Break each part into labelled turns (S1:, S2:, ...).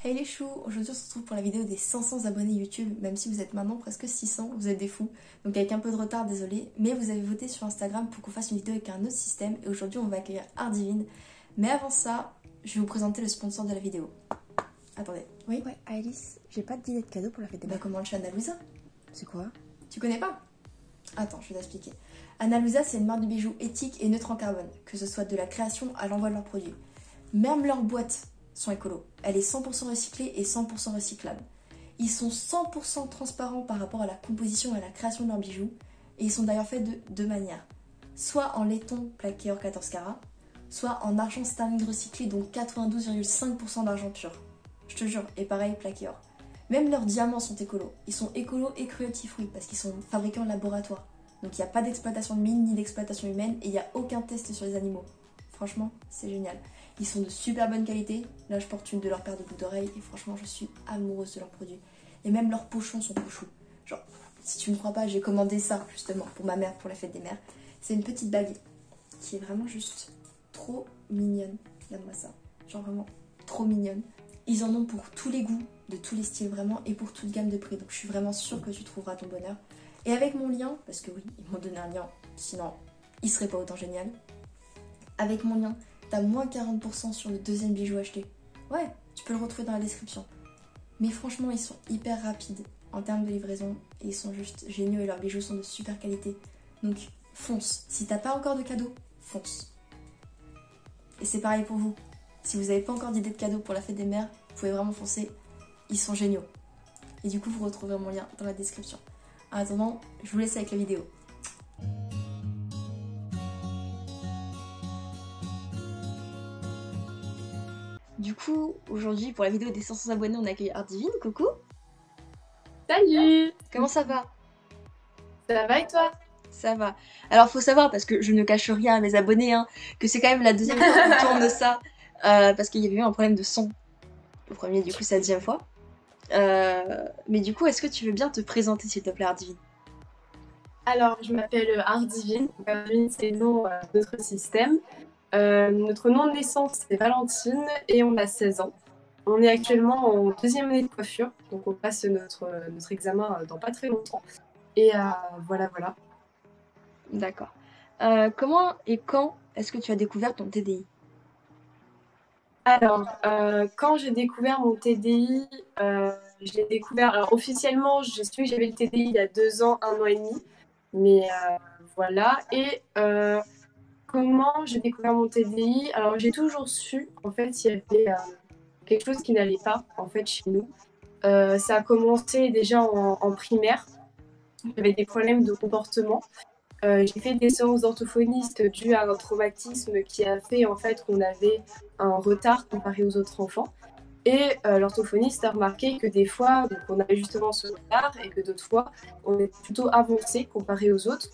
S1: Hey les choux, aujourd'hui on se retrouve pour la vidéo des 500 abonnés YouTube, même si vous êtes maintenant presque 600, vous êtes des fous. Donc avec un peu de retard, désolé, mais vous avez voté sur Instagram pour qu'on fasse une vidéo avec un autre système et aujourd'hui on va accueillir Ardivine. Mais avant ça, je vais vous présenter le sponsor de la vidéo. Attendez, oui.
S2: Ouais, Alice, j'ai pas d'idée de cadeau pour la fête des
S1: Bah
S2: mères.
S1: comment le chat Analusa?
S2: C'est quoi?
S1: Tu connais pas? Attends, je vais t'expliquer. Analusa, c'est une marque de bijoux éthique et neutre en carbone, que ce soit de la création à l'envoi de leurs produits. Même leurs boîtes sont écolos. Elle est 100% recyclée et 100% recyclable. Ils sont 100% transparents par rapport à la composition et à la création de leurs bijoux. Et ils sont d'ailleurs faits de deux manières. Soit en laiton plaqué hors 14 carats, soit en argent sterling recyclé, donc 92,5% d'argent pur. Je te jure, et pareil, plaqué or. Même leurs diamants sont écolos. Ils sont écolos et cruelty free parce qu'ils sont fabriqués en laboratoire. Donc il n'y a pas d'exploitation de mine ni d'exploitation humaine et il n'y a aucun test sur les animaux. Franchement, c'est génial. Ils sont de super bonne qualité. Là, je porte une de leurs paires de boucles d'oreilles et franchement, je suis amoureuse de leurs produits. Et même leurs pochons sont trop choux. Genre, si tu me crois pas, j'ai commandé ça justement pour ma mère, pour la fête des mères. C'est une petite bague qui est vraiment juste trop mignonne. Regarde-moi ça. Genre vraiment trop mignonne. Ils en ont pour tous les goûts, de tous les styles vraiment et pour toute gamme de prix. Donc je suis vraiment sûre que tu trouveras ton bonheur. Et avec mon lien, parce que oui, ils m'ont donné un lien, sinon il serait pas autant génial. Avec mon lien, t'as moins 40% sur le deuxième bijou acheté. Ouais, tu peux le retrouver dans la description. Mais franchement, ils sont hyper rapides en termes de livraison et ils sont juste géniaux et leurs bijoux sont de super qualité. Donc fonce. Si t'as pas encore de cadeau, fonce. Et c'est pareil pour vous. Si vous n'avez pas encore d'idée de cadeau pour la fête des mères, vous pouvez vraiment foncer. Ils sont géniaux. Et du coup, vous retrouverez mon lien dans la description. En attendant, je vous laisse avec la vidéo. Du coup, aujourd'hui, pour la vidéo des 500 abonnés, on accueille Ardivine. Coucou.
S3: Salut!
S1: Comment ça va?
S3: Ça va et toi?
S1: Ça va. Alors, faut savoir, parce que je ne cache rien à mes abonnés, hein, que c'est quand même la deuxième fois qu'on tourne ça. Parce qu'il y avait eu un problème de son. Le premier, du coup, c'est la deuxième fois. Mais du coup, est-ce que tu veux bien te présenter, s'il te plaît, Ardivine?
S3: Alors, je m'appelle Ardivine. Ardivine, c'est le nom de notre système. Notre nom de naissance, c'est Valentine et on a 16 ans. On est actuellement en deuxième année de coiffure, donc on passe notre examen dans pas très longtemps. Et voilà.
S1: D'accord. Comment et quand est-ce que tu as découvert ton TDI?
S3: Alors, quand j'ai découvert mon TDI, je l'ai découvert. Alors, officiellement, j'ai su que j'avais le TDI il y a 2 ans, 1 an et demi. Mais voilà. Et comment j'ai découvert mon TDI? Alors, j'ai toujours su, en fait, il y avait quelque chose qui n'allait pas, en fait, chez nous. Ça a commencé déjà en primaire. J'avais des problèmes de comportement. J'ai fait des séances d'orthophonistes dues à un traumatisme qui a fait, en fait, qu'on avait un retard comparé aux autres enfants. Et l'orthophoniste a remarqué que des fois, donc, on avait justement ce retard et que d'autres fois, on est plutôt avancé comparé aux autres.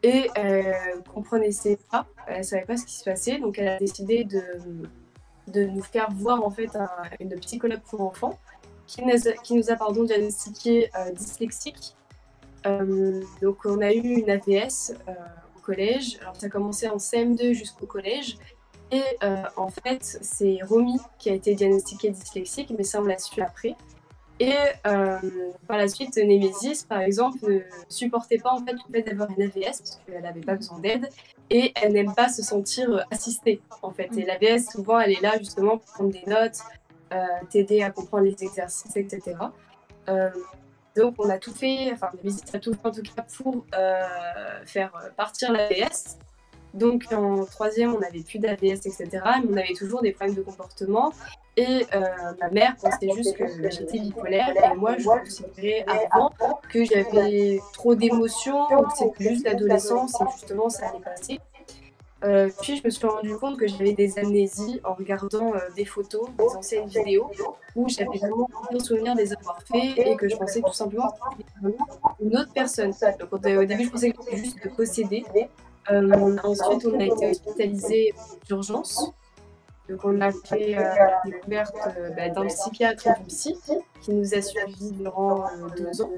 S3: Et elle comprenait pas, elle savait pas ce qui se passait, donc elle a décidé de nous faire voir en fait une psychologue pour enfants qui nous a diagnostiqué dyslexique. Donc on a eu une AVS au collège. Alors ça a commencé en CM2 jusqu'au collège. Et en fait, c'est Romy qui a été diagnostiquée dyslexique, mais ça on l'a su après. Et par la suite, Némésis, par exemple, ne supportait pas en fait le fait d'avoir une AVS parce qu'elle n'avait pas besoin d'aide et elle n'aime pas se sentir assistée en fait. Et l'AVS, souvent, elle est là justement pour prendre des notes, t'aider à comprendre les exercices, etc. Donc on a tout fait, enfin Némésis a tout fait en tout cas pour faire partir l'AVS. Donc en troisième, on n'avait plus d'AVS, etc. Mais on avait toujours des problèmes de comportement. Et ma mère pensait juste que j'étais bipolaire. Et moi, je considérais avant que j'avais trop d'émotions, que c'était juste l'adolescence et justement ça allait passer. Puis je me suis rendu compte que j'avais des amnésies en regardant des photos, des anciennes vidéos, où j'avais vraiment aucun souvenir de les avoir fait et que je pensais tout simplement que c'était une autre personne. Donc au début, je pensais que c'était juste de posséder. Ensuite, on a été hospitalisé d'urgence. Donc, on a fait la découverte d'un psychiatre et d'une psy qui nous a suivis durant 2 ans,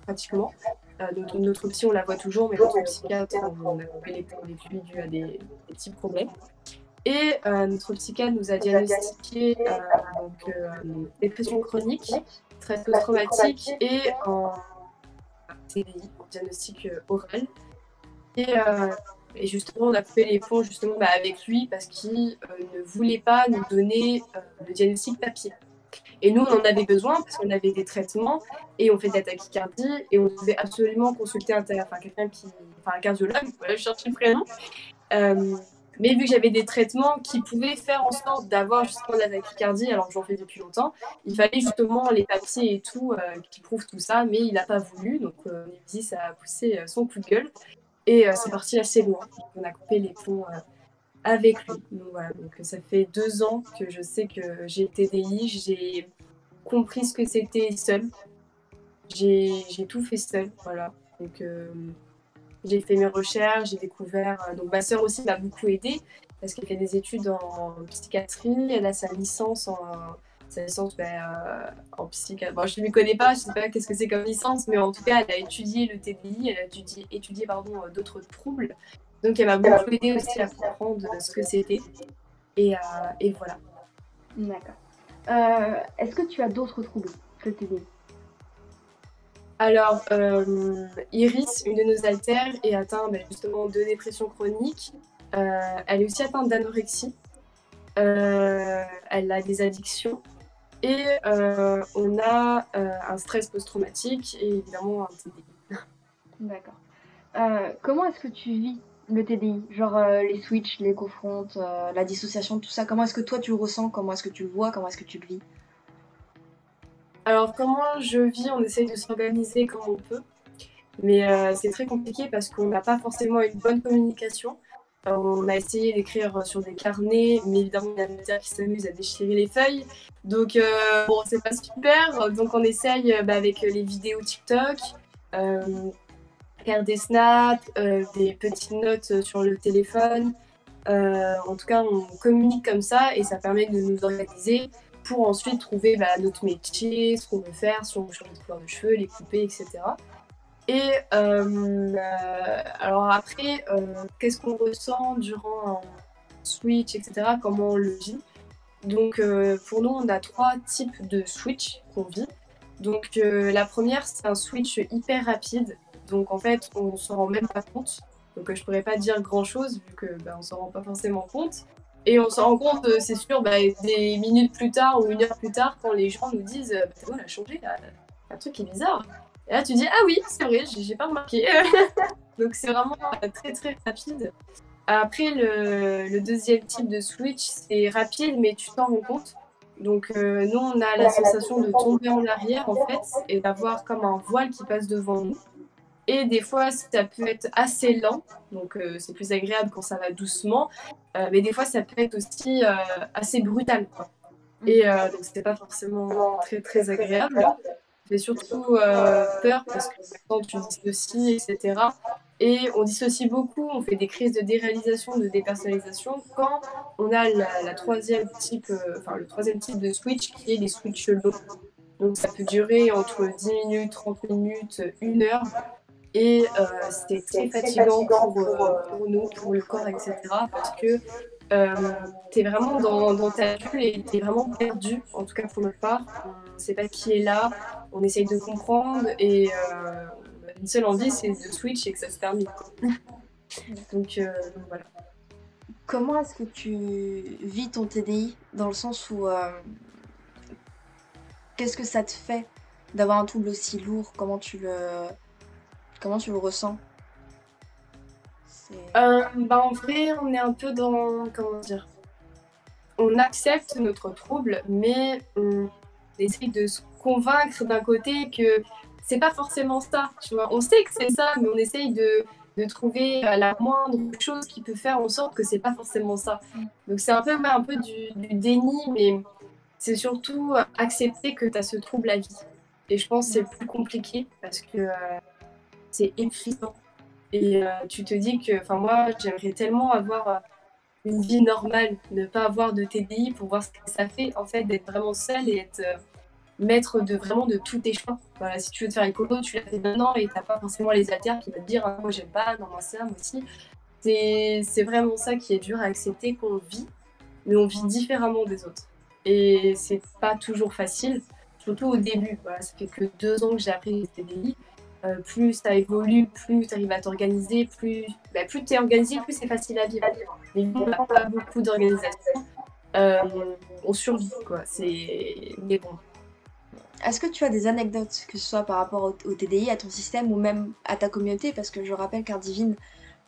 S3: pratiquement. Donc, notre psy, on la voit toujours, mais notre psychiatre, on a coupé les ponts avec lui dû à des petits problèmes. Et notre psychiatre nous a diagnostiqué dépression chronique, stress post-traumatique et en TDI, en diagnostic oral. Et justement, on a coupé les ponts justement avec lui parce qu'il ne voulait pas nous donner le diagnostic papier. Et nous, on en avait besoin parce qu'on avait des traitements et on fait de la tachycardie et on devait absolument consulter un cardiologue, voilà, je cherche le prénom. Mais vu que j'avais des traitements qui pouvaient faire en sorte d'avoir justement de la tachycardie, alors que j'en fais depuis longtemps, il fallait justement les papiers et tout qui prouvent tout ça, mais il n'a pas voulu. Donc, ça a poussé son coup de gueule. Et c'est parti assez loin. On a coupé les ponts avec lui. Donc, voilà. Donc, ça fait 2 ans que je sais que j'ai TDI. J'ai compris ce que c'était seule. J'ai tout fait seule. Voilà. Donc, j'ai fait mes recherches, j'ai découvert. Donc, ma sœur aussi m'a beaucoup aidée parce qu'elle fait des études en psychiatrie. Elle a sa licence en psychiatrie. Bon, je ne m'y connais pas, je ne sais pas qu'est-ce que c'est comme licence, mais en tout cas, elle a étudié le TDI, elle a étudié d'autres troubles. Donc, elle m'a beaucoup aidée aussi à comprendre ce que c'était. Et voilà.
S4: D'accord. Est-ce que tu as d'autres troubles que le TDI?
S3: Alors, Iris, une de nos altères, est atteinte justement de dépression chronique. Elle est aussi atteinte d'anorexie. Elle a des addictions. Et on a un stress post-traumatique et évidemment un TDI.
S4: D'accord. Comment est-ce que tu vis le TDI? Genre les switches, les confrontes, la dissociation, tout ça. Comment est-ce que toi tu le ressens? Comment est-ce que tu le vois? Comment est-ce que tu le vis?
S3: Alors, comment je vis? On essaye de s'organiser comme on peut. Mais c'est très compliqué parce qu'on n'a pas forcément une bonne communication. On a essayé d'écrire sur des carnets, mais évidemment, il y a des qui s'amusent à déchirer les feuilles. Donc, bon, c'est pas super. Donc, on essaye avec les vidéos TikTok, faire des snaps, des petites notes sur le téléphone. En tout cas, on communique comme ça et ça permet de nous organiser pour ensuite trouver notre métier, ce qu'on veut faire, si on veut changer de couleur de cheveux, les couper, etc. Et alors après, qu'est-ce qu'on ressent durant un switch, etc. Comment on le vit? Donc pour nous, on a 3 types de switch qu'on vit. Donc la première, c'est un switch hyper rapide. Donc en fait, on s'en rend même pas compte. Donc je pourrais pas dire grand-chose vu que on s'en rend pas forcément compte. Et on s'en rend compte, c'est sûr, des minutes plus tard ou 1 heure plus tard, quand les gens nous disent « on a changé, là, un truc qui est bizarre ». Et là, tu dis « ah oui, c'est vrai, j'ai pas remarqué ». Donc c'est vraiment très très rapide. Après, le deuxième type de switch, c'est rapide, mais tu t'en rends compte. Donc nous, on a la sensation de tomber en arrière, en fait, et d'avoir comme un voile qui passe devant nous. Et des fois, ça peut être assez lent, donc c'est plus agréable quand ça va doucement. Mais des fois, ça peut être aussi assez brutal, quoi. Et donc, c'était pas forcément très très agréable. Mais surtout peur parce que quand tu dissocies, etc. Et on dissocie beaucoup, on fait des crises de déréalisation, de dépersonnalisation quand on a le troisième type de switch qui est les switch longs. Donc ça peut durer entre 10 minutes, 30 minutes, 1 heure. Et c'est très fatigant pour nous, pour le corps, etc. Parce que tu es vraiment dans ta bulle et tu es vraiment perdu, en tout cas pour notre part. On ne sait pas qui est là, on essaye de comprendre et une seule envie, c'est de switch et que ça se termine. Donc voilà.
S1: Comment est-ce que tu vis ton TDI dans le sens où qu'est-ce que ça te fait d'avoir un trouble aussi lourd? Comment tu le ressens?
S3: En vrai, on est un peu dans, comment dire, on accepte notre trouble, mais on essaye de se convaincre d'un côté que c'est pas forcément ça, tu vois. On sait que c'est ça, mais on essaye de trouver la moindre chose qui peut faire en sorte que c'est pas forcément ça. Donc c'est un peu du déni, mais c'est surtout accepter que tu as ce trouble à vie. Et je pense que c'est le plus compliqué parce que c'est épuisant. Et tu te dis que, enfin moi, j'aimerais tellement avoir une vie normale, ne pas avoir de TDI pour voir ce que ça fait, en fait, d'être vraiment seule et être maître vraiment de tous tes choix. Voilà, si tu veux te faire écolo, tu l'as fait maintenant et t'as pas forcément les haltères qui vont te dire ah, moi j'aime pas, non moi ça, moi aussi. C'est vraiment ça qui est dur à accepter, qu'on vit, mais on vit différemment des autres. Et c'est pas toujours facile, surtout au début. Voilà, ça fait que 2 ans que j'ai appris les TDI. Plus ça évolue, plus tu arrives à t'organiser, plus tu es organisé, plus c'est facile à vivre. Mais nous, on n'a pas beaucoup d'organisation. On survit, quoi. Mais bon.
S1: Est-ce que tu as des anecdotes, que ce soit par rapport au TDI, à ton système ou même à ta communauté? Parce que je rappelle qu'Ardivine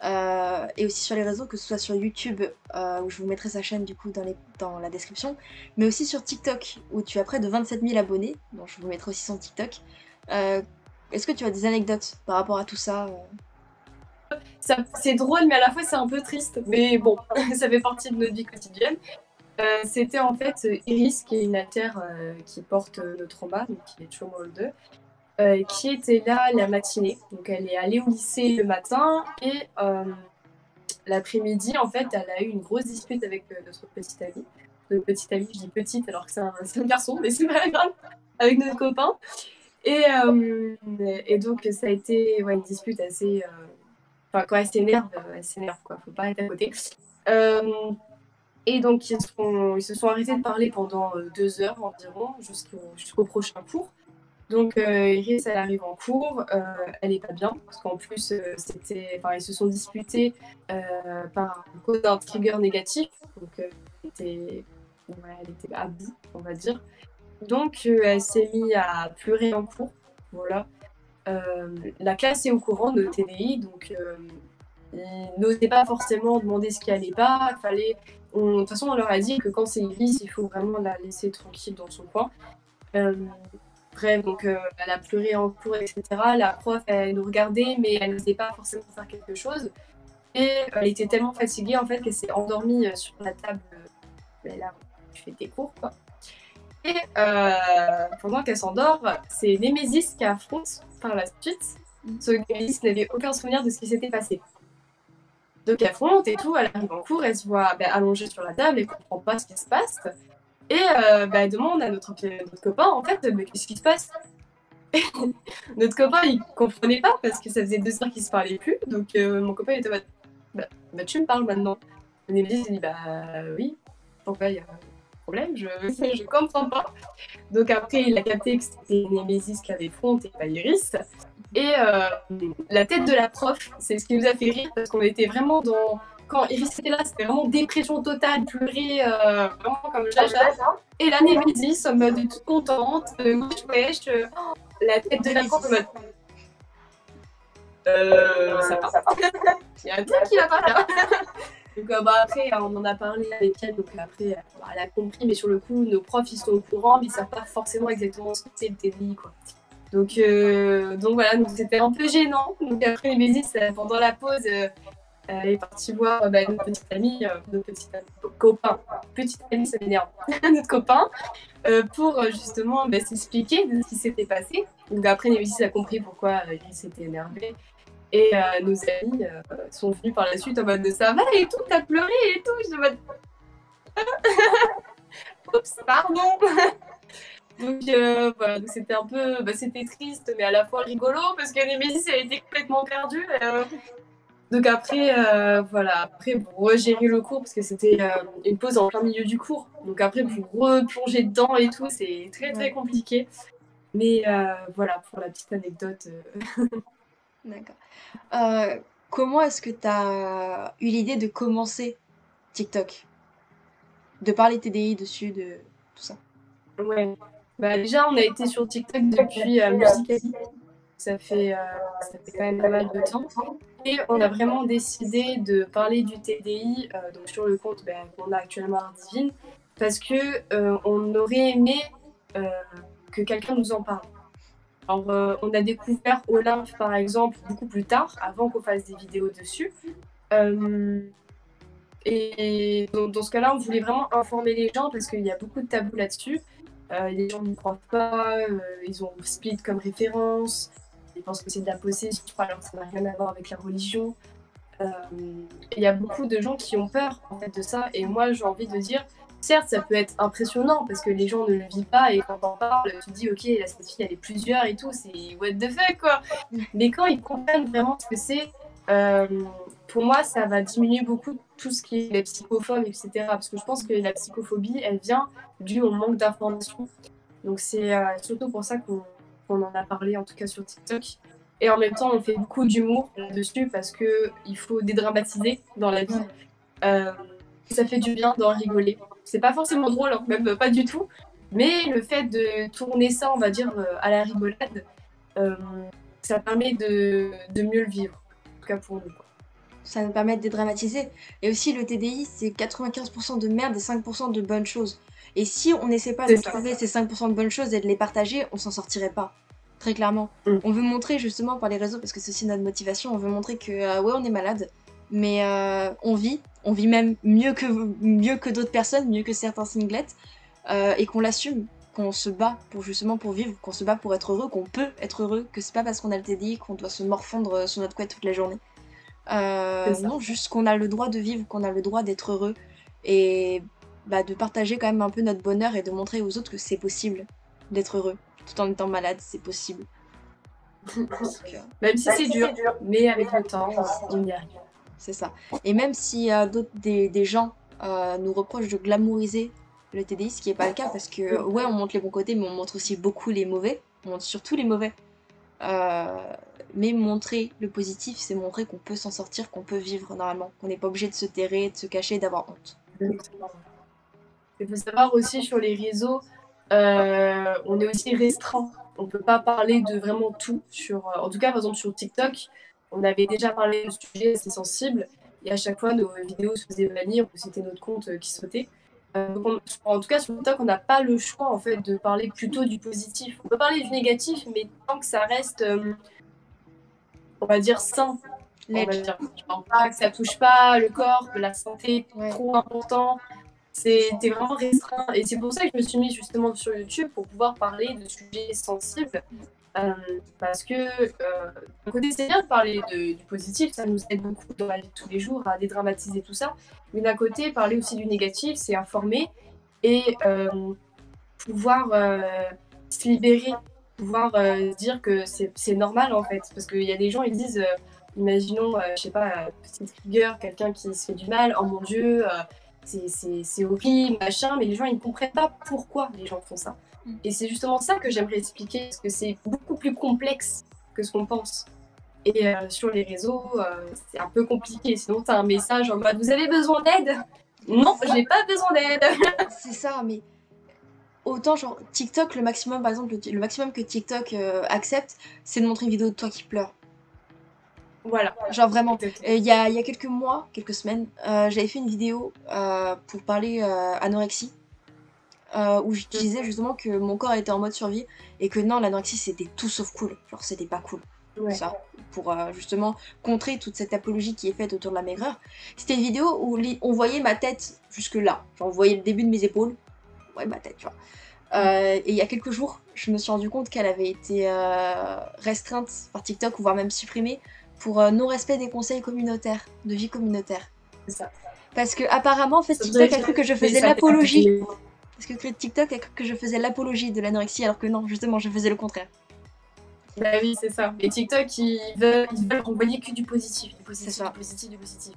S1: est aussi sur les réseaux, que ce soit sur YouTube, où je vous mettrai sa chaîne du coup dans la description, mais aussi sur TikTok, où tu as près de 27 000 abonnés, donc je vous mettrai aussi son TikTok. Est-ce que tu as des anecdotes par rapport à tout ça?
S3: C'est drôle, mais à la fois c'est un peu triste. Mais bon, ça fait partie de notre vie quotidienne. C'était en fait Iris, qui est une altère qui porte le trauma, donc qui est Trauma Holder, qui était là la matinée. Donc elle est allée au lycée le matin et l'après-midi, en fait, elle a eu une grosse dispute avec notre petite amie. Notre petite amie, je dis petite alors que c'est un garçon, mais c'est pas grave, avec notre copain. Et donc ça a été une dispute assez... Enfin, quand elle s'énerve, quoi. Faut pas être à côté. Et donc, ils se sont arrêtés de parler pendant 2 heures environ, jusqu'au prochain cours. Donc, Iris, elle arrive en cours, elle est pas bien, parce qu'en plus, ils se sont disputés par cause d'un trigger négatif. Donc, elle était à bout, on va dire. Donc, elle s'est mise à pleurer en cours. Voilà. La classe est au courant de TDI, donc ils n'osaient pas forcément demander ce qui allait pas. De toute façon, on leur a dit que quand c'est Iris, il faut vraiment la laisser tranquille dans son coin. Bref, donc elle a pleuré en cours, etc. La prof, elle nous regardait, mais elle n'osait pas forcément faire quelque chose. Et elle était tellement fatiguée, en fait, qu'elle s'est endormie sur la table. Là, tu fais tes cours, quoi. Et pendant qu'elle s'endort, c'est Némésis qui affronte par la suite. Ce Némésis n'avait aucun souvenir de ce qui s'était passé. Donc elle affronte et tout, elle arrive en cours, elle se voit allongée sur la table et comprend pas ce qui se passe. Et elle demande à notre copain, en fait, mais qu'est-ce qui se passe? Notre copain, il comprenait pas parce que ça faisait 2 heures qu'ils se parlaient plus. Donc mon copain, il était en mode, tu me parles maintenant. Et Némésis, il dit, oui, pourquoi il y a problème, je comprends pas. Donc après, il a capté que c'était Némésis qui avait front et pas Iris. Et la tête de la prof, c'est ce qui nous a fait rire parce qu'on était vraiment dans... Quand Iris était là, c'était vraiment dépression totale, pleurer, vraiment comme Jaja. Et la Némésis, en mode toute contente, wesh, la tête de la prof en mode... ça va. Il y a un truc qui va pas là. Donc après, on en a parlé avec elle, donc après, elle a compris, mais sur le coup, nos profs, ils sont au courant, mais ils savent pas forcément exactement ce que c'est le TDI, quoi. Donc voilà, donc c'était un peu gênant. Donc après, Némésis, pendant la pause, elle est partie voir notre petite amie, copain. Petite amie, ça m'énerve. Notre copain, pour justement s'expliquer de ce qui s'était passé. Donc après, Némésis a compris pourquoi il s'était énervé. Et nos amis sont venus par la suite en mode de ça va et tout, t'as pleuré et tout. Je mode oups, pardon. Donc voilà, donc c'était un peu, c'était triste, mais à la fois rigolo parce que Némésis elle était complètement perdue. Donc après, après pour regérer le cours parce que c'était une pause en plein milieu du cours. Donc après pour replonger dedans et tout, c'est très très compliqué. Mais voilà pour la petite anecdote.
S1: D'accord. Comment est-ce que tu as eu l'idée de commencer TikTok? De parler TDI dessus, de tout ça?
S3: Ouais. Déjà, on a été sur TikTok depuis Musical.ly. Ça fait quand même pas mal de temps. Et on a vraiment décidé de parler du TDI donc sur le compte qu'on a actuellement Ardivine parce que on aurait aimé que quelqu'un nous en parle. Alors, on a découvert Olympe, par exemple, beaucoup plus tard, avant qu'on fasse des vidéos dessus. Et dans ce cas-là, on voulait vraiment informer les gens parce qu'il y a beaucoup de tabous là-dessus. Les gens n'y croient pas, ils ont Split comme référence, ils pensent que c'est de la possession, alors que ça n'a rien à voir avec la religion. Il y a beaucoup de gens qui ont peur en fait, de ça, et moi j'ai envie de dire, certes ça peut être impressionnant parce que les gens ne le vivent pas, et quand on parle, tu te dis ok, là cette fille elle est plusieurs et tout, c'est what the fuck quoi. Mais quand ils comprennent vraiment ce que c'est, euh, pour moi, ça va diminuer beaucoup tout ce qui est les psychophobes, etc. Parce que je pense que la psychophobie, elle vient dû au manque d'informations. Donc c'est surtout pour ça qu'on en a parlé, en tout cas sur TikTok. Et en même temps, on fait beaucoup d'humour là-dessus parce qu'il faut dédramatiser dans la vie. Euh, Ça fait du bien d'en rigoler. C'est pas forcément drôle, hein, même pas du tout. Mais le fait de tourner ça, on va dire, à la rigolade, euh, ça permet de mieux le vivre. En tout cas pour nous, quoi.
S4: Ça nous permet de dédramatiser. Et aussi, le TDI, c'est 95% de merde et 5% de bonnes choses. Et si on n'essaie pas de
S3: C'est ça.
S4: trouver ces 5% de bonnes choses et de les partager, on s'en sortirait pas. Très clairement.
S3: Mm.
S4: On veut montrer justement par les réseaux, parce que c'est aussi notre motivation, on veut montrer que ouais, on est malade, mais on vit même mieux que d'autres personnes, mieux que certains singlettes, et qu'on l'assume, qu'on se bat pour justement pour vivre, qu'on se bat pour être heureux, qu'on peut être heureux, que c'est pas parce qu'on a le TDI qu'on doit se morfondre sur notre couette toute la journée.
S3: C'est ça.
S4: Non, juste qu'on a le droit de vivre, qu'on a le droit d'être heureux et bah, de partager quand même un peu notre bonheur et de montrer aux autres que c'est possible d'être heureux tout en étant malade, c'est possible. Donc,
S3: Même si c'est dur, mais avec le temps, on y arrive.
S4: c'est ça. Et même si des gens nous reprochent de glamouriser le TDI, ce qui n'est pas le cas parce que ouais, on montre les bons côtés, mais on montre aussi beaucoup les mauvais. On montre surtout les mauvais. Mais montrer le positif, c'est montrer qu'on peut s'en sortir, qu'on peut vivre normalement, qu'on n'est pas obligé de se terrer, de se cacher, d'avoir honte.
S3: Il faut savoir aussi sur les réseaux, on est aussi restreint. On ne peut pas parler de vraiment tout. En tout cas, par exemple, sur TikTok, on avait déjà parlé de sujets assez sensibles et à chaque fois, nos vidéos se faisaient bannir ou c'était notre compte qui sautait. En tout cas, sur TikTok, on n'a pas le choix en fait, de parler plutôt du positif. On peut parler du négatif, mais tant que ça reste, on va dire, sain. On va dire. Genre, pas que ça touche pas le corps, que la santé est trop important. C'était vraiment restreint. Et c'est pour ça que je me suis mise justement sur YouTube pour pouvoir parler de sujets sensibles. Parce que d'un côté, c'est bien de parler du positif, ça nous aide beaucoup dans la vie de tous les jours à dédramatiser tout ça. Mais d'un côté, parler aussi du négatif, c'est informer et pouvoir se libérer, pouvoir dire que c'est normal en fait. Parce qu'il y a des gens, ils disent, imaginons, je sais pas, petite rigueur, quelqu'un qui se fait du mal, oh mon Dieu, c'est horrible, machin, mais les gens ils ne comprennent pas pourquoi les gens font ça. Et c'est justement ça que j'aimerais expliquer, parce que c'est beaucoup plus complexe que ce qu'on pense. Et sur les réseaux, c'est un peu compliqué. Sinon, tu as un message en mode « Vous avez besoin d'aide ?» Non, j'ai pas besoin d'aide.
S4: C'est ça, mais autant genre TikTok, le maximum par exemple, le maximum que TikTok accepte, c'est de montrer une vidéo de toi qui pleure.
S3: Voilà.
S4: Genre vraiment. Il y a quelques mois, quelques semaines, j'avais fait une vidéo pour parler anorexie. Où je disais justement que mon corps était en mode survie et que non, l'anorexie c'était tout sauf cool. Genre c'était pas cool.
S3: Ouais.
S4: Ça, pour justement contrer toute cette apologie qui est faite autour de la maigreur. C'était une vidéo où on voyait ma tête jusque là. Genre on voyait le début de mes épaules. Ouais, ma tête, tu vois. Et il y a quelques jours, je me suis rendu compte qu'elle avait été restreinte par TikTok, ou voire même supprimée, pour non-respect des conseils communautaires, de vie communautaire.
S3: C'est ça.
S4: Parce que apparemment, en fait, TikTok a cru que je faisais l'apologie. Parce que TikTok a cru que je faisais l'apologie de l'anorexie, alors que non, justement, je faisais le contraire.
S3: Bah oui, c'est ça. Les TikTok, ils veulent renvoyer que du positif. Du positif,
S4: C'est ça.
S3: du positif, du positif.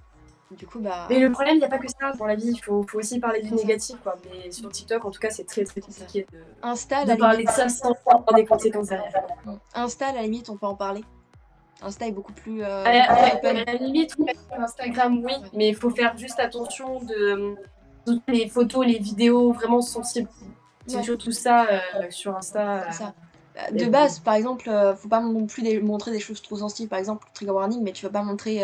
S4: Du coup, bah...
S3: Mais le problème, il n'y a pas que ça dans la vie. Il faut aussi parler du négatif, quoi. Mais sur TikTok, en tout cas, c'est très, très compliqué de parler de ça sans avoir des conséquences derrière.
S4: Insta, à la limite, on peut en parler. Insta est beaucoup plus...
S3: À la limite, oui, sur Instagram, oui. Mais il faut faire juste attention de toutes les photos, les vidéos vraiment sensibles. C'est surtout ça sur Insta.
S4: C'est ça. De base, par exemple, faut pas non plus montrer des choses trop sensibles. Par exemple, trigger warning, mais tu vas pas montrer...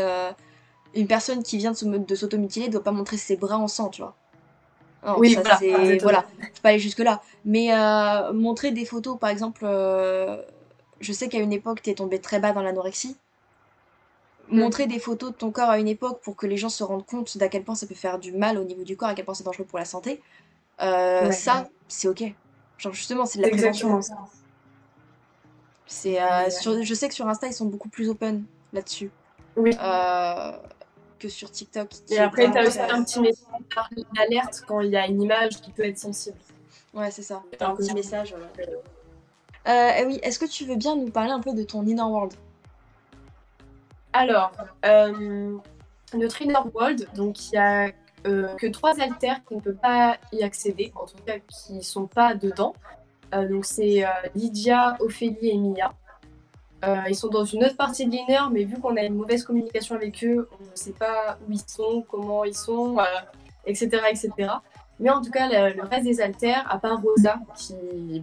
S4: une personne qui vient de s'automutiler doit pas montrer ses bras en sang, tu vois. Non,
S3: oui,
S4: ça, voilà, faut pas aller jusque-là. Mais montrer des photos, par exemple, je sais qu'à une époque, t'es tombé très bas dans l'anorexie. Montrer des photos de ton corps à une époque pour que les gens se rendent compte d'à quel point ça peut faire du mal au niveau du corps, à quel point c'est dangereux pour la santé, ça, c'est ok. Genre, justement, c'est de la prévention. Je sais que sur Insta, ils sont beaucoup plus open là-dessus.
S3: Oui.
S4: Que sur TikTok.
S3: Et après, tu as aussi un petit message d'alerte quand il y a une image qui peut être sensible.
S4: Ouais, c'est ça. T'as un petit message. Oui, est-ce que tu veux bien nous parler un peu de ton inner world?
S3: Alors, notre Inner World, donc il y a que 3 haltères qui ne peuvent pas y accéder, en tout cas qui ne sont pas dedans. Donc c'est Lydia, Ophélie et Mia. Ils sont dans une autre partie de l'inner, mais vu qu'on a une mauvaise communication avec eux, on ne sait pas où ils sont, comment ils sont, etc., etc. Mais en tout cas, le reste des haltères, à part Rosa, qui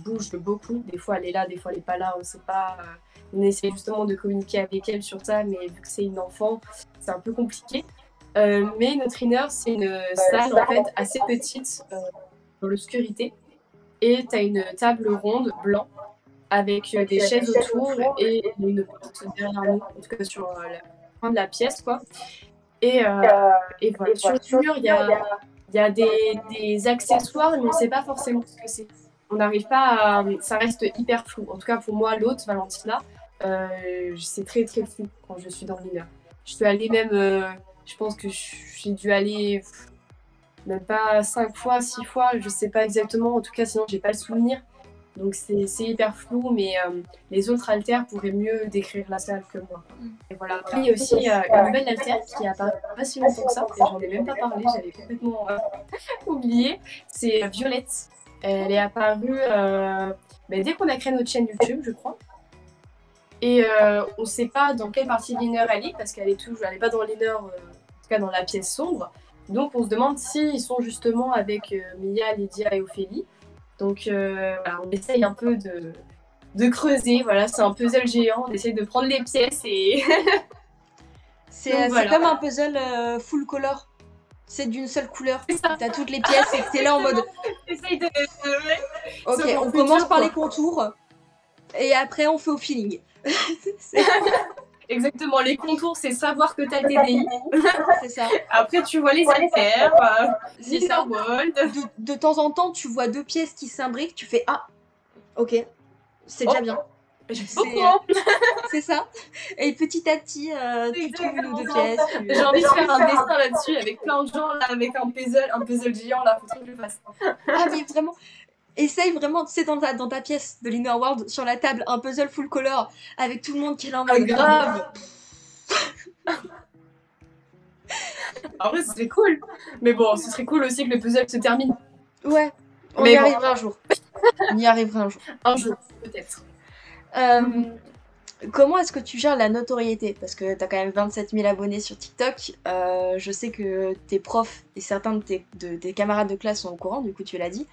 S3: bouge beaucoup, des fois elle est là, des fois elle n'est pas là, on ne sait pas. On essaie justement de communiquer avec elle sur ça, mais vu que c'est une enfant, c'est un peu compliqué. Mais notre inner, c'est une salle en fait assez petite, dans l'obscurité. Et tu as une table ronde blanc avec des chaises autour et une porte derrière nous, en tout cas sur la fin de la pièce, quoi. Et voilà, sur le mur, il y a des accessoires, mais on ne sait pas forcément ce que c'est. On n'arrive pas à... Ça reste hyper flou. En tout cas, pour moi, l'autre, Valentina, c'est très, très flou quand je suis dans l'inner. Je suis allée même... je pense que j'ai dû aller... même pas 5 fois, 6 fois, je sais pas exactement. En tout cas, sinon, j'ai pas le souvenir. Donc, c'est hyper flou, mais les autres haltères pourraient mieux décrire la salle que moi. Et voilà. Après, il y a aussi une nouvelle haltère qui apparaît pas si longtemps que ça. Et j'en ai même pas parlé, j'avais complètement oublié. C'est Violette. Elle est apparue dès qu'on a créé notre chaîne YouTube, je crois. Et on sait pas dans quelle partie de l'inner elle est, parce qu'elle est pas dans l'inner, en tout cas dans la pièce sombre. Donc, on se demande s'ils sont justement avec Mia, Lydia et Ophélie. Donc, voilà, on essaye un peu de creuser. Voilà, c'est un puzzle géant. On essaye de prendre les pièces et...
S4: C'est
S3: voilà.
S4: comme un puzzle full color. C'est d'une seule couleur.
S3: C'est ça.
S4: T'as toutes les pièces et t'es là en mode...
S3: Essaye de...
S4: Ok,
S3: Sauf
S4: on
S3: en
S4: commence
S3: futur,
S4: par
S3: quoi.
S4: les contours. Et après, on fait au feeling.
S3: Exactement, les contours, c'est savoir que t'as le TDI.
S4: C'est ça.
S3: Après, tu vois les haltères,
S4: C'est ça.
S3: World.
S4: De temps en temps, tu vois 2 pièces qui s'imbriquent, tu fais ah, ok, c'est déjà bien.
S3: J'ai
S4: C'est-
S3: beaucoup, hein.
S4: C'est ça. Et petit à petit, tu trouves une ou 2 pièces.
S3: J'ai envie de faire un dessin là-dessus avec plein de gens, là, avec un puzzle géant, là, faut trop que je le fasse.
S4: Ah, mais vraiment, essaye vraiment, tu sais, dans ta pièce de l'Inner World, sur la table, un puzzle full color, avec tout le monde qui est là en
S3: Ah,
S4: mode
S3: grave. En vrai, ce serait cool. Mais bon, ce serait cool aussi que le puzzle se termine.
S4: Ouais, on
S3: Mais
S4: y
S3: bon.
S4: arrivera un jour. On y arrivera un jour.
S3: Un jour, peut-être.
S4: Comment est-ce que tu gères la notoriété? Parce que t'as quand même 27 000 abonnés sur TikTok. Je sais que tes profs et certains de tes camarades de classe sont au courant, du coup tu l'as dit.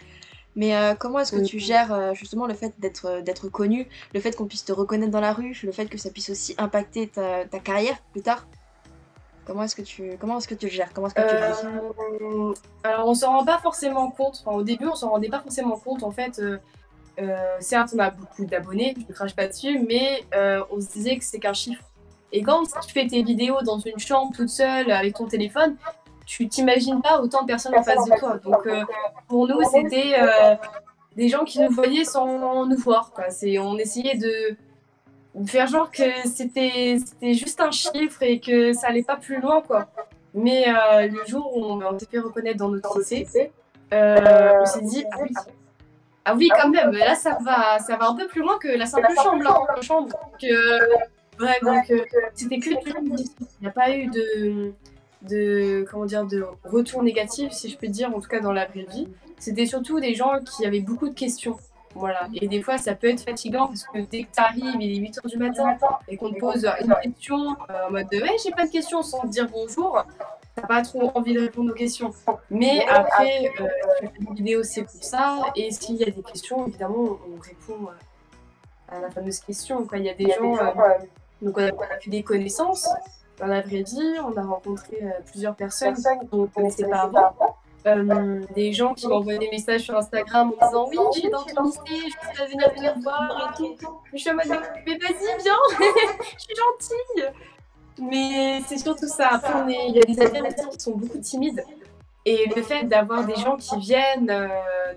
S4: Mais comment est-ce que tu gères justement le fait d'être connu, le fait qu'on puisse te reconnaître dans la rue, le fait que ça puisse aussi impacter ta carrière plus tard? Comment est-ce que tu le gères? Comment est-ce que tu le vis?
S3: Alors, on s'en rend pas forcément compte. Enfin, au début, on s'en rendait pas forcément compte. En fait, certes, on a beaucoup d'abonnés, je ne crache pas dessus, mais on se disait que c'est qu'un chiffre. Et quand tu fais tes vidéos dans une chambre toute seule avec ton téléphone, tu t'imagines pas autant de personnes en face de toi. Donc, pour nous, c'était des gens qui nous voyaient sans nous voir, quoi. On essayait de faire genre que c'était juste un chiffre et que ça allait pas plus loin, quoi. Mais le jour où on s'est fait reconnaître dans notre lycée, on s'est dit, ah oui, quand même, là ça va un peu plus loin que la simple chambre, là, chambre. Bref, donc c'était que du positif. Il n'y a pas eu de retour négatif, si je peux dire, en tout cas dans la vraie vie. C'était surtout des gens qui avaient beaucoup de questions. Voilà. Et des fois, ça peut être fatigant parce que dès que tu arrives, il est 8h du matin et qu'on te pose une question en mode de ouais, j'ai pas de questions sans te dire bonjour, t'as pas trop envie de répondre aux questions. Mais après, tu fais des vidéos, c'est pour ça. Et s'il y a des questions, évidemment, on répond à la fameuse question. Quoi. Il y a des gens, donc on a fait des connaissances dans la vraie vie, on a rencontré plusieurs personnes qu'on ne connaissait pas avant. Des gens qui m'envoient des messages sur Instagram en disant oui, je suis dans ton lycée, je peux venir voir et tout. Je suis en mode mais vas-y, viens, je suis gentille. Mais c'est surtout ça. Après, il y a des adversaires qui sont beaucoup timides. Et le fait d'avoir des gens qui viennent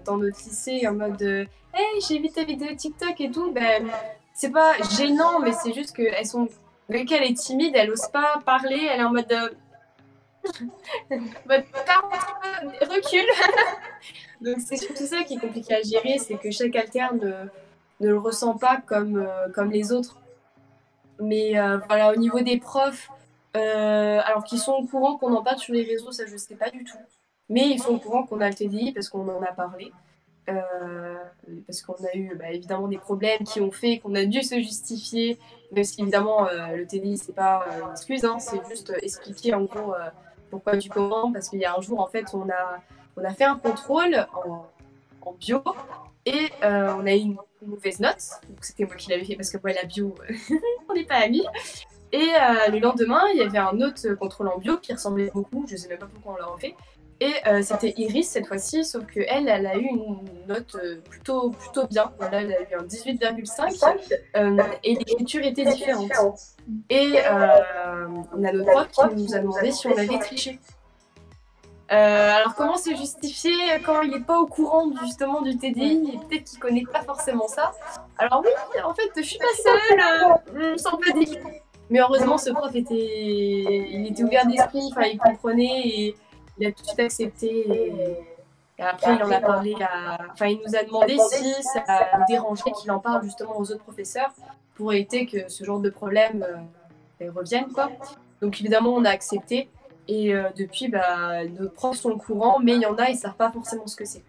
S3: dans notre lycée en mode hey, j'ai vu ta vidéo TikTok et tout, ben, c'est pas gênant, mais c'est juste qu'elles sont. Vu qu'elle est timide, elle n'ose pas parler, elle est en mode. Recule. Donc c'est surtout ça qui est compliqué à gérer, c'est que chaque alterne ne le ressent pas comme les autres. Mais voilà, au niveau des profs, alors qu'ils sont au courant qu'on en parle sur les réseaux, ça je sais pas du tout. Mais ils sont au courant qu'on a le TDI parce qu'on en a parlé. Euh, Parce qu'on a eu évidemment des problèmes qui ont fait qu'on a dû se justifier, même si évidemment le TDI c'est pas une excuse, hein, c'est juste expliquer en gros pourquoi du comment, parce qu'il y a un jour en fait on a fait un contrôle en bio et on a eu une mauvaise note, donc c'était moi qui l'avais fait parce que moi la bio on n'est pas amis. Et le lendemain, il y avait un autre contrôle en bio qui ressemblait beaucoup, je sais même pas pourquoi on l'a refait. Et c'était Iris cette fois-ci, sauf qu'elle, elle a eu une note plutôt bien. Voilà, elle a eu un 18,5 et l'écriture était différente. Et on a notre prof qui nous a demandé si on avait triché. Alors comment se justifier quand il n'est pas au courant justement du TDI et peut-être qu'il connaît pas forcément ça. Alors oui, en fait, je suis pas seule, c'est un peu délicat. Mais heureusement, ce prof il était ouvert d'esprit, enfin, il comprenait et il a tout de suite accepté. Et après, il en a parlé enfin, il nous a demandé si ça le dérangeait qu'il en parle justement aux autres professeurs pour éviter que ce genre de problème revienne, quoi. Donc évidemment, on a accepté. Et depuis, nos profs sont au courant, mais il y en a, ils savent pas forcément ce que c'est.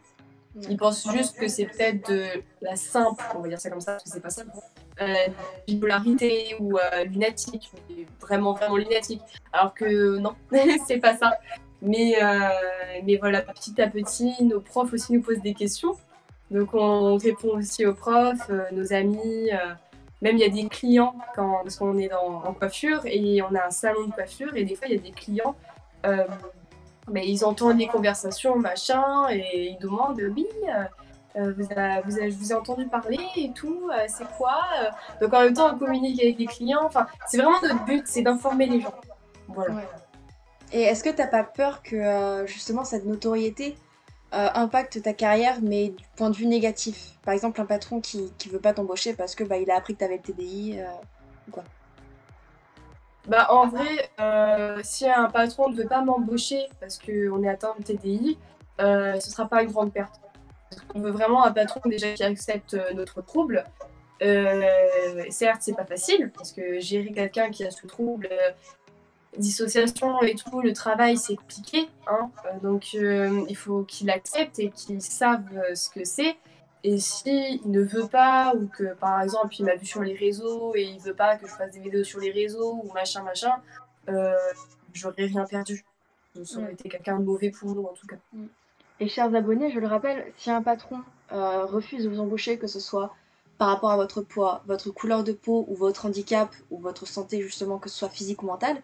S3: Ils pensent juste que c'est peut-être de la simple, on va dire ça comme ça, parce que c'est pas simple, bipolarité ou lunatique, vraiment lunatique. Alors que non, c'est pas ça. Mais voilà, petit à petit, nos profs aussi nous posent des questions. Donc on répond aussi aux profs, nos amis. Même il y a des clients, parce qu'on est en coiffure et on a un salon de coiffure et des fois il y a des clients, mais ils entendent les conversations, machin, et ils demandent oui, je vous ai entendu parler et tout, c'est quoi Donc en même temps on communique avec les clients, enfin c'est vraiment notre but, c'est d'informer les gens. Voilà.
S4: Ouais. Et est-ce que t'as pas peur que justement cette notoriété impacte ta carrière, mais du point de vue négatif? Par exemple, un patron qui veut pas t'embaucher parce que il a appris que t'avais le TDI ou quoi.
S3: En vrai, si un patron ne veut pas m'embaucher parce qu'on est atteint de TDI, ce sera pas une grande perte. On veut vraiment un patron déjà qui accepte notre trouble. Certes, c'est pas facile parce que gérer quelqu'un qui a ce trouble, dissociation et tout, le travail, c'est compliqué, hein. Donc il faut qu'il accepte et qu'il sache ce que c'est. Et s'il ne veut pas, ou que par exemple il m'a vu sur les réseaux et il veut pas que je fasse des vidéos sur les réseaux ou machin, j'aurais rien perdu. Ça aurait été quelqu'un de mauvais pour nous en tout cas.
S4: Et chers abonnés, je le rappelle, si un patron refuse de vous embaucher, que ce soit par rapport à votre poids, votre couleur de peau ou votre handicap ou votre santé justement, que ce soit physique ou mentale,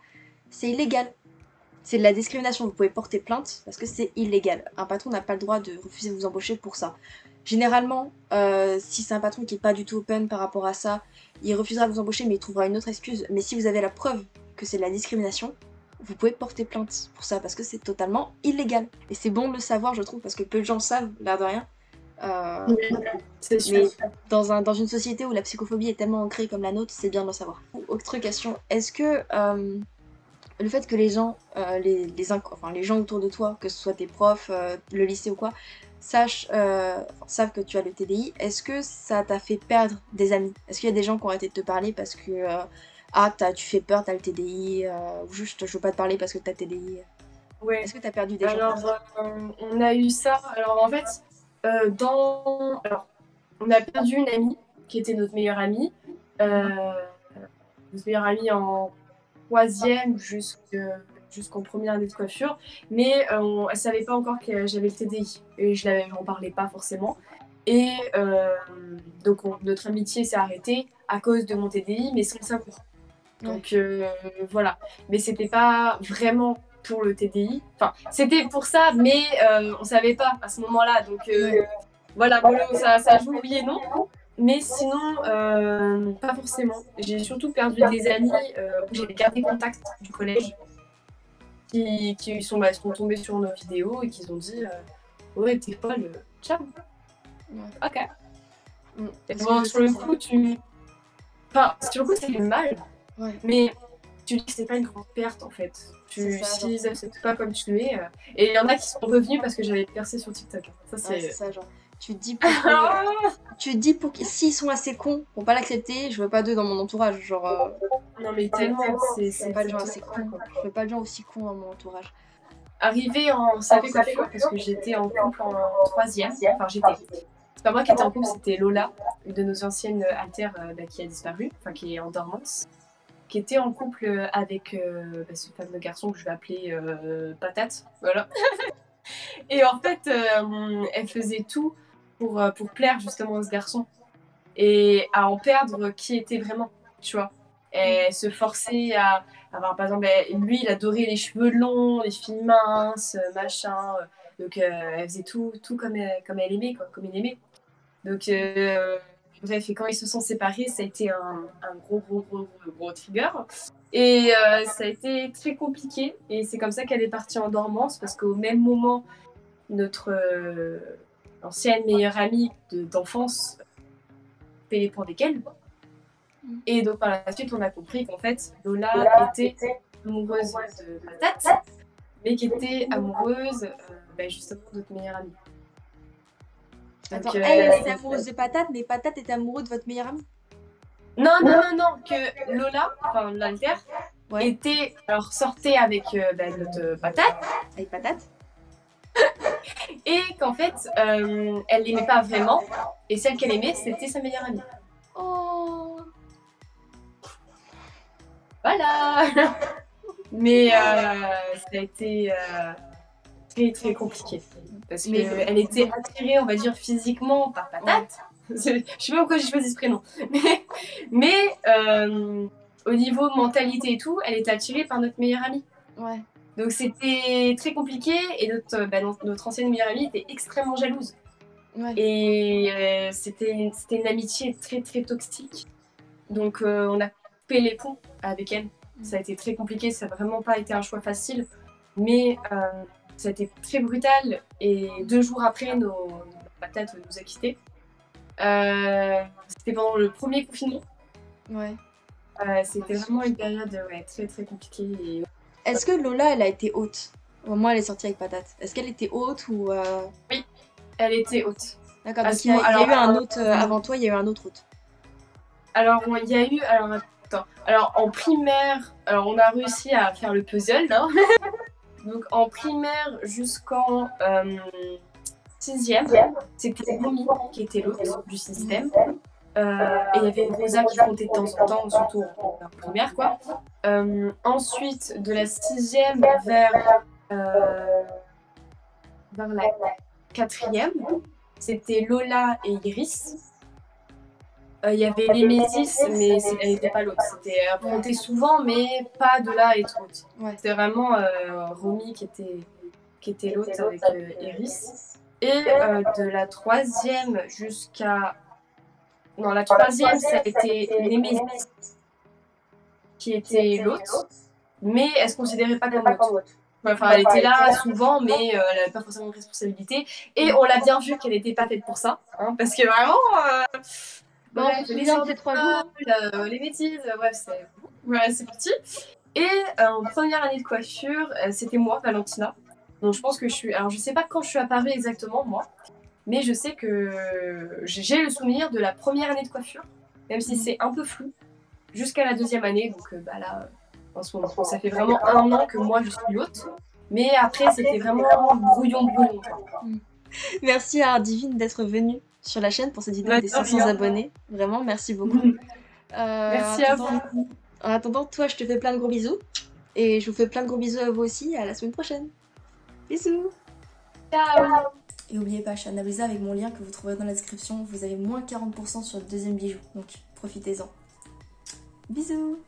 S4: c'est illégal. C'est de la discrimination, vous pouvez porter plainte parce que c'est illégal. Un patron n'a pas le droit de refuser de vous embaucher pour ça. Généralement, si c'est un patron qui n'est pas du tout open par rapport à ça, il refusera de vous embaucher mais il trouvera une autre excuse. Mais si vous avez la preuve que c'est de la discrimination, vous pouvez porter plainte pour ça parce que c'est totalement illégal. Et c'est bon de le savoir, je trouve, parce que peu de gens savent, l'air de rien.
S3: C'est sûr.
S4: Mais dans une société où la psychophobie est tellement ancrée comme la nôtre, c'est bien de le savoir. Autre question, est-ce que le fait que les gens, les gens autour de toi, que ce soit tes profs, le lycée ou quoi, savent que tu as le TDI, est-ce que ça t'a fait perdre des amis? Est-ce qu'il y a des gens qui ont arrêté de te parler parce que tu fais peur, t'as le TDI, ou juste je veux pas te parler parce que t'as le TDI?
S3: Ouais.
S4: Est-ce que t'as perdu des gens?
S3: Alors, on a eu ça. Alors en fait, on a perdu une amie qui était notre meilleure amie. Notre meilleure amie en troisième jusqu'en première année de coiffure, mais elle savait pas encore que j'avais le TDI et j'en parlais pas forcément. Et donc notre amitié s'est arrêtée à cause de mon TDI, mais sans le savoir. Donc voilà. Mais c'était pas vraiment pour le TDI. Enfin, c'était pour ça, mais on savait pas à ce moment-là. Donc voilà, ça joue oui et non. Mais sinon, pas forcément. J'ai surtout perdu des amis où j'avais gardé contact du collège qui sont tombés sur nos vidéos et qui ont dit ouais, t'es folle, ciao. Ok. Sur le coup, sur le coup, ça fait mal.
S4: Ouais.
S3: Mais tu dis que c'est pas une grande perte en fait. S'ils n'acceptent pas comme tu es. Et il y en a qui sont revenus parce que j'avais percé sur TikTok. Ça, c'est
S4: ça, genre. Tu te dis tu te dis pour s'ils sont assez cons pour pas l'accepter, je veux pas d'eux dans mon entourage. Genre,
S3: Non, mais tellement,
S4: c'est pas de gens assez cons, quoi. Je veux pas de gens aussi cons dans mon entourage.
S3: Arrivé en CAP coiffure, parce que j'étais en couple en troisième, enfin j'étais. C'est pas moi qui étais en couple, c'était Lola, une de nos anciennes altères qui a disparu, enfin qui est en dormance, qui était en couple avec ce fameux garçon que je vais appeler Patate, voilà. Et en fait, elle faisait tout pour plaire justement à ce garçon et à en perdre qui était vraiment, tu vois. Elle se forçait à avoir, par exemple, lui, il adorait les cheveux longs, les filles minces, machin. Donc, elle faisait tout comme elle aimait, quoi, comme il aimait. Donc, bref, et quand ils se sont séparés, ça a été un gros trigger. Et ça a été très compliqué. Et c'est comme ça qu'elle est partie en dormance, parce qu'au même moment, notre ancienne meilleure amie d'enfance fait les points avec elle. Et donc par la suite, on a compris qu'en fait, Lola était amoureuse de Patate, mais qui était amoureuse justement de notre meilleure amie.
S4: Attends, elle était amoureuse de Patate, mais Patate était amoureux de votre meilleure amie?
S3: Non, que Lola, enfin l'alter, sortait avec notre Patate.
S4: Avec Patate?
S3: Et qu'en fait, elle l'aimait pas vraiment, et celle qu'elle aimait, c'était sa meilleure amie.
S4: Oh.
S3: Voilà. Mais ça a été très compliqué. Parce qu'elle était attirée, on va dire, physiquement par Patate. Je sais pas pourquoi j'ai choisi ce prénom. Mais au niveau mentalité et tout, elle était attirée par notre meilleure amie.
S4: Ouais.
S3: Donc c'était très compliqué et notre ancienne meilleure amie était extrêmement jalouse.
S4: Ouais.
S3: Et c'était une amitié très toxique. Donc on a coupé les ponts avec elle. Ça a été très compliqué, ça n'a vraiment pas été un choix facile. Mais ça a été très brutal. Et 2 jours après, notre Patate nous a quittés. C'était pendant le premier confinement.
S4: Ouais.
S3: C'était vraiment une période très compliquée. Et...
S4: Est-ce que Lola, elle a été haute? Moi, elle est sortie avec Patate. Est-ce qu'elle était haute ou...
S3: Oui, elle était haute.
S4: D'accord, donc il y a eu un autre... avant toi, il y a eu un autre haute.
S3: Alors, il y a eu... Alors, en primaire, on a réussi à faire le puzzle, là. Donc, en primaire jusqu'en 6e, c'était Romy qui était l'hôte du système. Et il y avait Rosa qui comptait de temps en temps, surtout en primaire, quoi. Ensuite, de la 6e vers la 4e, c'était Lola et Iris. Il y avait Némésis, mais elle n'était pas l'autre. C'était compté souvent, mais pas de là à être haute. Ouais. C'était vraiment Romy qui était l'autre avec Iris. Et de la 3e jusqu'à... Non, la 3e, ça a été Némésis qui était l'autre, mais elle se considérait pas comme l'autre. Enfin, elle était là souvent, mais elle n'avait pas forcément de responsabilité. Et on l'a bien vu qu'elle n'était pas faite pour ça, hein, parce que vraiment... les heures de 3 jours, les bêtises, bref, c'est parti. Et en première année de coiffure, c'était moi, Valentina. Donc je pense que alors je sais pas quand je suis apparue exactement, moi, mais je sais que j'ai le souvenir de la première année de coiffure, même si c'est un peu flou, jusqu'à la 2e année. Donc là, en ce moment, ça fait vraiment 1 an que moi je suis haute. Mais après, c'était vraiment brouillon.
S4: Merci à Ardivine d'être venue sur la chaîne pour cette vidéo des 500 abonnés. Vraiment, merci beaucoup.
S3: Merci à vous.
S4: En attendant, toi, je te fais plein de gros bisous. Et je vous fais plein de gros bisous à vous aussi. À la semaine prochaine. Bisous.
S3: Ciao.
S1: Et n'oubliez pas, chez Analusa, avec mon lien que vous trouverez dans la description, vous avez moins 40% sur le 2e bijou. Donc, profitez-en. Bisous.